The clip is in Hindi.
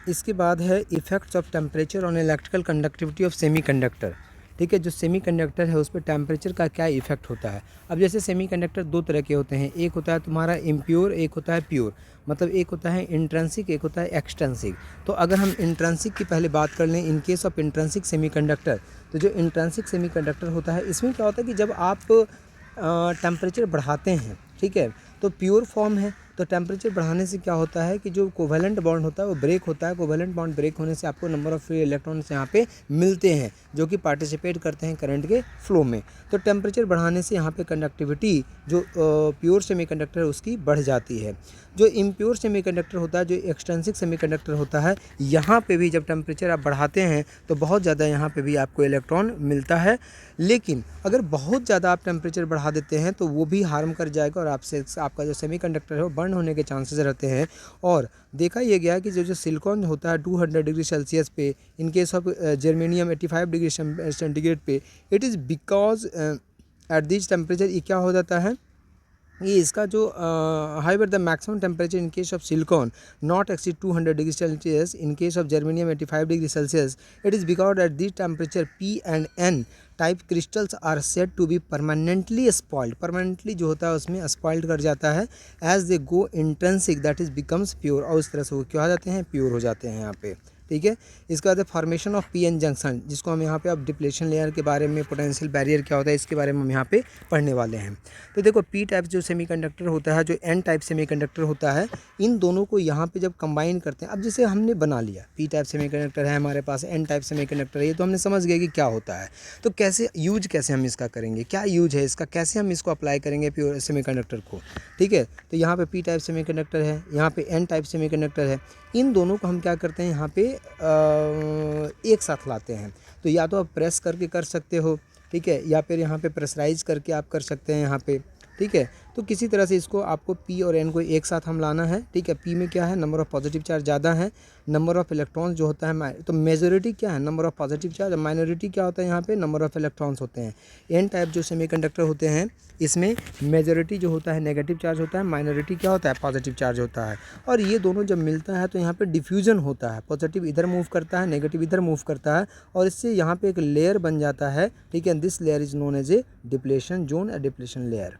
इसके बाद है effects of temperature on electrical conductivity of semiconductor. ठीक है, जो सेमीकंडक्टर है उस पर टेम्परेचर का क्या इफेक्ट होता है। अब जैसे सेमीकंडक्टर दो तरह के होते हैं, एक होता है तुम्हारा इम्प्योर, एक होता है प्योर। मतलब एक होता है इंट्रिंसिक, एक होता है एक्सट्रिंसिक। तो अगर हम इंट्रिंसिक की पहले बात कर लें, इन केस ऑफ इंट्रिंसिक सेमीकंडक्टर, तो जो इंट्रिंसिक सेमीकंडक्टर होता है इसमें क्या होता है कि जब आप टेम्परेचर बढ़ाते हैं, ठीक है, तो प्योर फॉर्म है, तो टेम्परेचर बढ़ाने से क्या होता है कि जो कोवेलेंट बॉन्ड होता है वो ब्रेक होता है। कोवेलेंट बॉन्ड ब्रेक होने से आपको नंबर ऑफ़ फ्री इलेक्ट्रॉन्स यहाँ पे मिलते हैं जो कि पार्टिसिपेट करते हैं करंट के फ्लो में। तो टेम्परेचर बढ़ाने से यहाँ पे कंडक्टिविटी जो प्योर सेमीकंडक्टर है उसकी बढ़ जाती है। जो इम्प्योर सेमीकंडक्टर होता है, जो एक्सट्रिंसिक सेमीकंडक्टर होता है, यहाँ पे भी जब टेम्परेचर आप बढ़ाते हैं तो बहुत ज़्यादा यहाँ पे भी आपको इलेक्ट्रॉन मिलता है। लेकिन अगर बहुत ज़्यादा आप टेम्परेचर बढ़ा देते हैं तो वो भी हार्म कर जाएगा और आपका जो सेमीकंडक्टर है वो बर्न होने के चांसेस रहते हैं। और देखा यह गया है कि जो सिलिकॉन होता है 200 डिग्री सेल्सियस पे, in case of germanium 85 degree centigrade पे, it is because at this temperature ये क्या हो जाता है, ये इसका जो however the maximum temperature in case of silicon not exceed 200 degree Celsius, in case of germanium 85 degree Celsius, it is because at this temperature P and N type crystals are said to be permanently spoiled. Permanently जो होता है उसमें स्पॉइल्ड कर जाता है as they go intrinsic, that is becomes pure, और उस तरह से वो क्या हो जाते हैं, प्योर हो जाते हैं यहाँ पे। ठीक है, इसके बाद formation of P N junction, जिसको हम यहाँ पे अब डिप्लेशन लेयर के बारे में, पोटेंशियल बैरियर क्या होता है इसके बारे में हम यहाँ पे पढ़ने वाले हैं। तो देखो पी टाइप जो सेमीकंडक्टर होता है, जो एन टाइप सेमीकंडक्टर होता है, इन दोनों को यहाँ पे जब कंबाइन करते हैं, अब जैसे हमने बना लिया पी टाइप सेमीकंडक्टर है हमारे पास, एन टाइप सेमीकंडक्टर है, ये तो हमने समझ गए कि क्या होता है। तो कैसे यूज, कैसे हम इसका करेंगे, क्या यूज है इसका, कैसे हम इसको अप्लाई करेंगे प्योर सेमीकंडक्टर को। ठीक है, तो यहाँ पे पी टाइप सेमीकंडक्टर है, यहाँ पे एन टाइप सेमीकंडक्टर है, इन दोनों को हम क्या करते हैं यहाँ पे एक साथ लाते हैं। तो या तो आप प्रेस करके कर सकते हो, ठीक है, या फिर यहाँ पे प्रेशराइज करके आप कर सकते हैं यहाँ पे। ठीक है, तो किसी तरह से इसको आपको पी और एन को एक साथ हम लाना है। ठीक है, पी में क्या है, नंबर ऑफ़ पॉजिटिव चार्ज ज़्यादा है, नंबर ऑफ़ इलेक्ट्रॉन्स जो होता है, तो मेजॉरिटी क्या है, number of positive charge, minority क्या होता है यहाँ पे, नंबर ऑफ़ इलेक्ट्रॉन्स होते हैं। एन टाइप जो सेमीकंडक्टर होते हैं इसमें मेजॉरिटी जो होता है नेगेटिव चार्ज होता है, माइनॉरिटी क्या होता है, पॉजिटिव चार्ज होता है। और ये दोनों जब मिलता है तो यहाँ पे डिफ्यूजन होता है, पॉजिटिव इधर मूव करता है, नेगेटिव इधर मूव करता है, और इससे यहाँ पे एक लेयर बन जाता है। ठीक है, this layer is known as a depletion zone या डिप्लेशन लेयर।